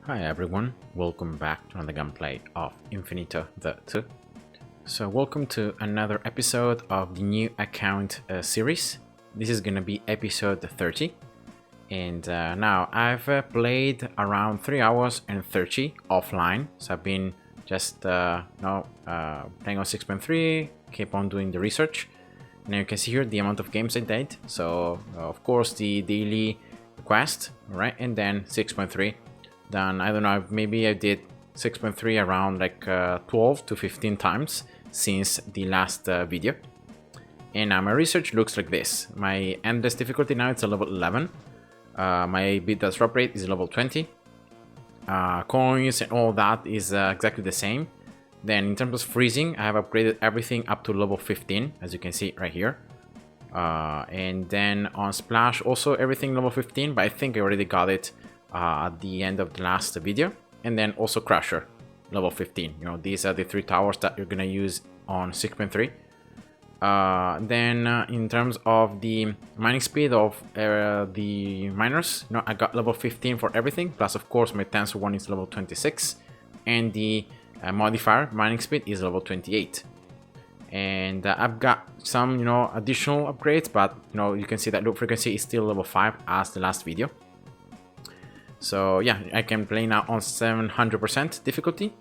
Hi everyone, welcome back to another gameplay of Infinitode 2. So welcome to another episode of the new account series. This is gonna be episode 30. And now I've played around 3 hours and 30 offline. So I've been just playing on 6.3, keep on doing the research. Now you can see here the amount of games I did. So of course the daily quest, right? And then 6.3. Then I don't know, maybe I did 6.3 around like 12 to 15 times since the last video. And now my research looks like this. My endless difficulty now it's a level 11. My bid drop rate is level 20. Coins and all that is exactly the same. Then in terms of freezing, I have upgraded everything up to level 15, as you can see right here. And then on splash also everything level 15, but I think I already got it at the end of the last video. And then also crusher level 15. You know, these are the 3 towers that you're gonna use on 6.3. Then in terms of the mining speed of the miners, you know, I got level 15 for everything, plus of course my tensor one is level 26, and the modifier mining speed is level 28. And I've got some, you know, additional upgrades, but you know, you can see that loop frequency is still level 5 as the last video. So yeah, I can play now on 700% difficulty.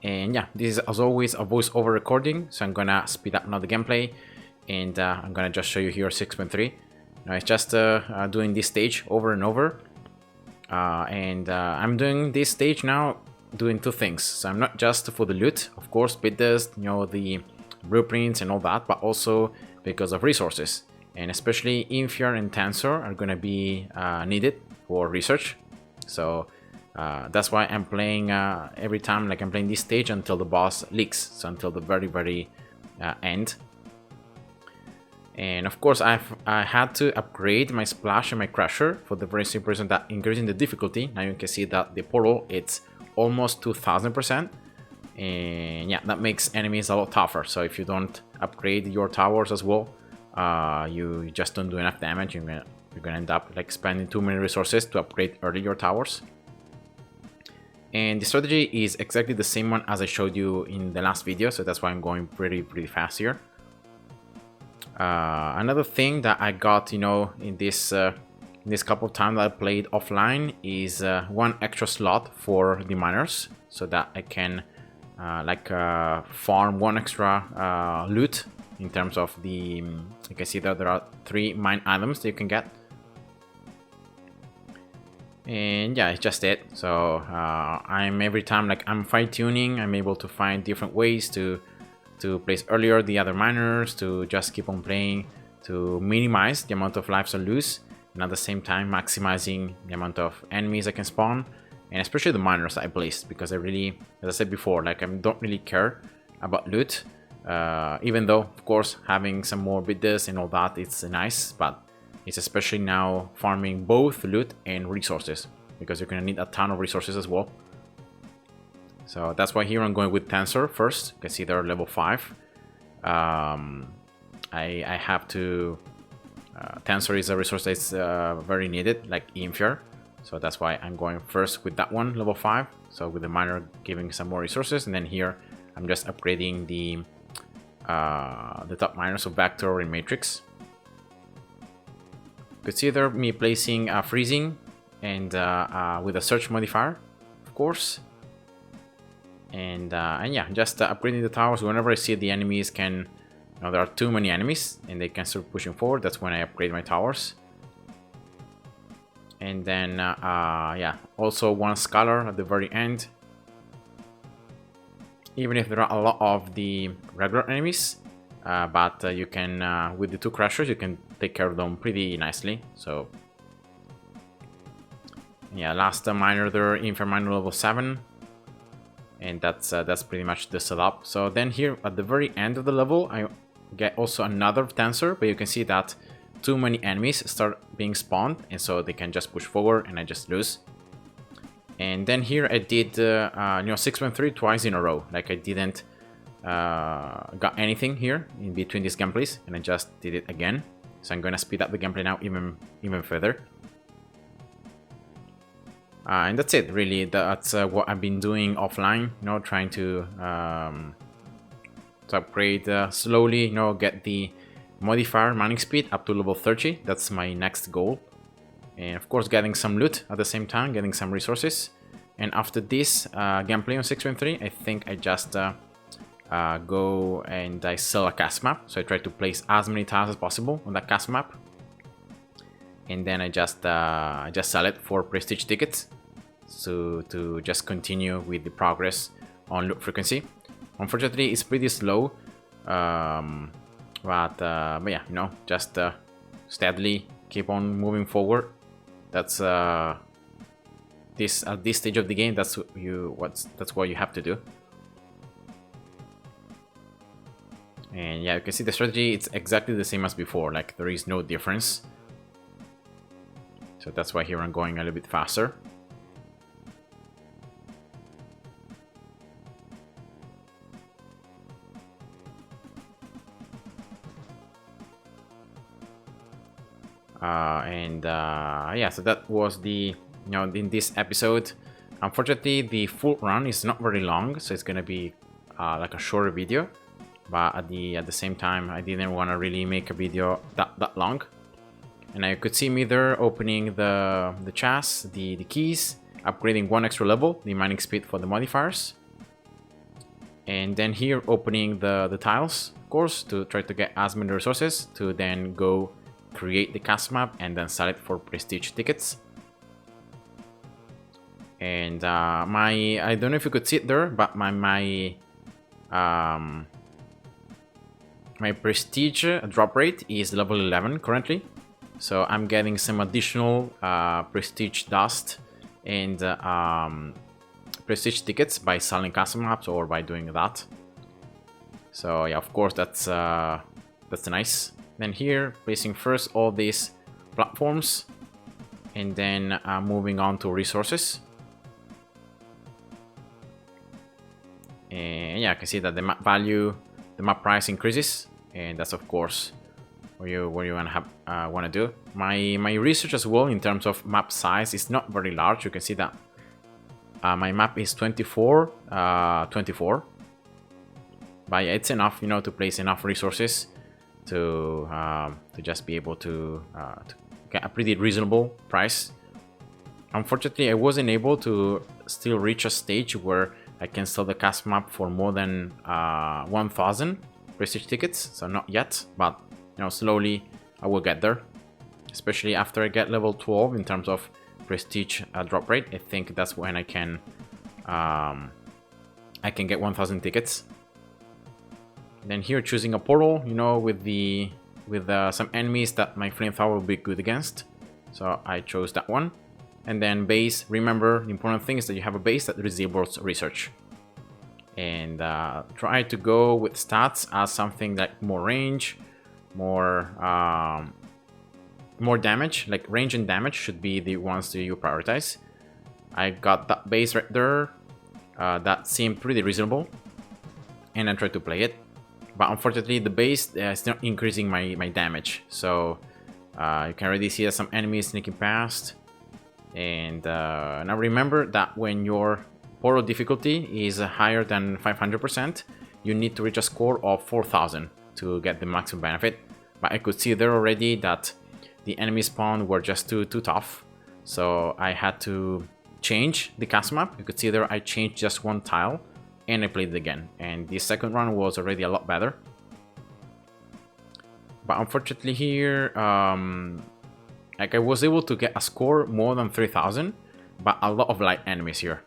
And yeah, this is as always a voice-over recording, so I'm gonna speed up now the gameplay, and I'm gonna just show you here 6.3. Now it's just doing this stage over and over, and I'm doing this stage now doing 2 things. So I'm not just for the loot, of course, bit dust, you know, the blueprints and all that, but also because of resources, and especially Infier and Tensor are gonna be needed for research. So that's why I'm playing every time, like I'm playing this stage until the boss leaks, so until the very end. And of course I had to upgrade my splash and my crusher for the very simple reason that increasing the difficulty. Now you can see that the portal it's almost 2000%, and yeah, that makes enemies a lot tougher. So if you don't upgrade your towers as well, you just don't do enough damage. You're gonna end up like spending too many resources to upgrade early your towers. And the strategy is exactly the same one as I showed you in the last video, so that's why I'm going pretty fast here. Another thing that I got, you know, in this couple of times that I played offline is 1 extra slot for the miners, so that I can farm 1 extra loot in terms of the. You can see that there are 3 mine items that you can get. And yeah, it's just it. So I'm every time like I'm fine tuning, I'm able to find different ways to place earlier the other miners, to just keep on playing, to minimize the amount of lives I lose, and at the same time maximizing the amount of enemies I can spawn, and especially the miners I placed, because I really, as I said before, like I don't really care about loot, even though of course having some more bidders and all that it's nice, but it's especially now farming both loot and resources, because you're gonna need a ton of resources as well. So that's why here I'm going with Tensor first. You can see they're level 5. I have to... Tensor is a resource that's very needed, like Infier. So that's why I'm going first with that one, level 5. So with the miner giving some more resources, and then here I'm just upgrading the top miners of Vector and Matrix. Consider me placing freezing and with a search modifier, of course. And yeah, just upgrading the towers. Whenever I see the enemies can, you know, there are too many enemies and they can start pushing forward, that's when I upgrade my towers. And then yeah, also 1 scholar at the very end. Even if there are a lot of the regular enemies, but you can with the 2 crushers you can take care of them pretty nicely. So yeah, last miner there, Infer miner level 7. And that's pretty much the setup. So then here at the very end of the level I get also another tensor, but you can see that too many enemies start being spawned, and so they can just push forward and I just lose. And then here I did you know, 6.3 twice in a row, like I didn't got anything here in between these gameplays, and I just did it again. So I'm gonna speed up the gameplay now even further. And that's it, really. That's what I've been doing offline, you know, trying to upgrade slowly, you know, get the modifier mining speed up to level 30. That's my next goal. And of course, getting some loot at the same time, getting some resources. And after this gameplay on 6.3, I think I just go and I sell a cast map. So I try to place as many tiles as possible on that cast map. And then I just sell it for prestige tickets. So to just continue with the progress on loot frequency. Unfortunately, it's pretty slow. But yeah, you know, just steadily keep on moving forward. That's this at this stage of the game. That's what you have to do. And yeah, you can see the strategy. It's exactly the same as before. Like there is no difference. So that's why here I'm going a little bit faster. Yeah, so that was the, you know, in this episode. Unfortunately, the full run is not very long, so it's gonna be like a shorter video. But at the same time, I didn't want to really make a video that long. And I could see me there opening the chests, the keys, upgrading 1 extra level, the mining speed for the modifiers. And then here opening the tiles, of course, to try to get as many resources to then go create the cast map and then sell it for prestige tickets. And I don't know if you could see it there, but my prestige drop rate is level 11 currently. So I'm getting some additional prestige dust and prestige tickets by selling custom maps or by doing that. So yeah, of course that's nice. Then here, placing first all these platforms, and then moving on to resources. And yeah, I can see that the map value, the map price increases, and that's of course what you want to do. My research as well in terms of map size is not very large. You can see that my map is 24, but yeah, it's enough, you know, to place enough resources to just be able to get a pretty reasonable price. Unfortunately, I wasn't able to still reach a stage where I can sell the cast map for more than 1,000 prestige tickets, so not yet, but you know, slowly I will get there, especially after I get level 12 in terms of prestige drop rate. I think that's when I can get 1,000 tickets. Then here choosing a portal, you know, with some enemies that my flamethrower will be good against. So I chose that one. And then base, remember the important thing is that you have a base that disables research. And try to go with stats as something like more range, more damage, like range and damage should be the ones that you prioritize. I got that base right there. That seemed pretty reasonable. And I tried to play it. But unfortunately, the base is not increasing my damage. So you can already see that some enemies sneaking past. And now remember that when your portal difficulty is higher than 500%, you need to reach a score of 4,000 to get the maximum benefit. But I could see there already that the enemy spawn were just too tough. So I had to change the cast map. You could see there I changed just one tile. And I played it again, and the second run was already a lot better. But unfortunately here, like I was able to get a score more than 3,000, but a lot of light enemies here.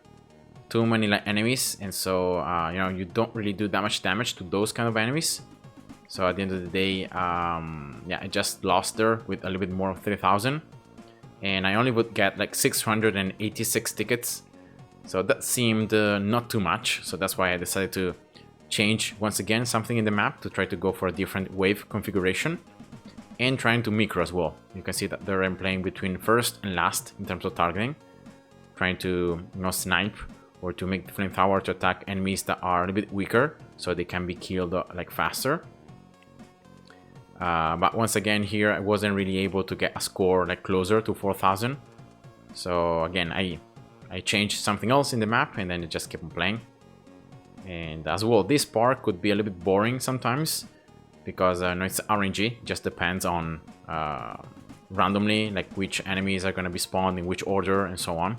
Too many light enemies, and so you know, you don't really do that much damage to those kind of enemies. So at the end of the day, yeah, I just lost there with a little bit more of 3,000, and I only would get like 686 tickets. So that seemed not too much, so that's why I decided to change once again something in the map to try to go for a different wave configuration and trying to micro as well. You can see that there I'm playing between first and last in terms of targeting, trying to, you know, snipe or to make the flamethrower to attack enemies that are a little bit weaker so they can be killed like faster. But once again here I wasn't really able to get a score like closer to 4,000. So again, I changed something else in the map, and then it just kept on playing. And as well, this part could be a little bit boring sometimes, because I know it's RNG, just depends on randomly, like which enemies are going to be spawned in which order and so on.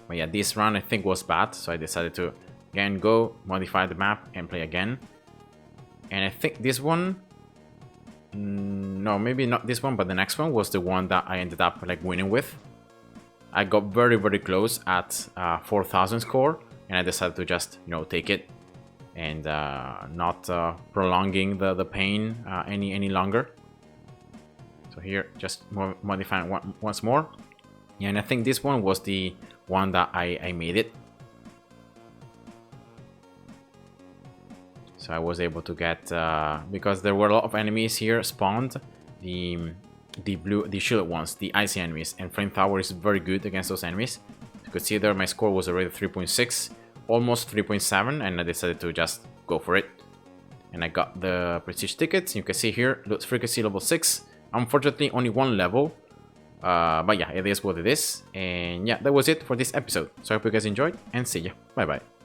But yeah, this run I think was bad, so I decided to again go modify the map and play again. And I think this one, no, maybe not this one, but the next one was the one that I ended up like winning with. I got very, very close at 4,000 score, and I decided to just, you know, take it and not prolonging the pain any longer. So here, just modifying once more. Yeah, and I think this one was the one that I made it. So I was able to get, because there were a lot of enemies here spawned, the shielded ones, the icy enemies, and Flamethrower is very good against those enemies. You could see there my score was already 3.6, almost 3.7, and I decided to just go for it. And I got the prestige tickets. You can see here, loot frequency level 6. Unfortunately, only one level. But yeah, it is what it is. And yeah, that was it for this episode. So I hope you guys enjoyed, and see ya. Bye bye.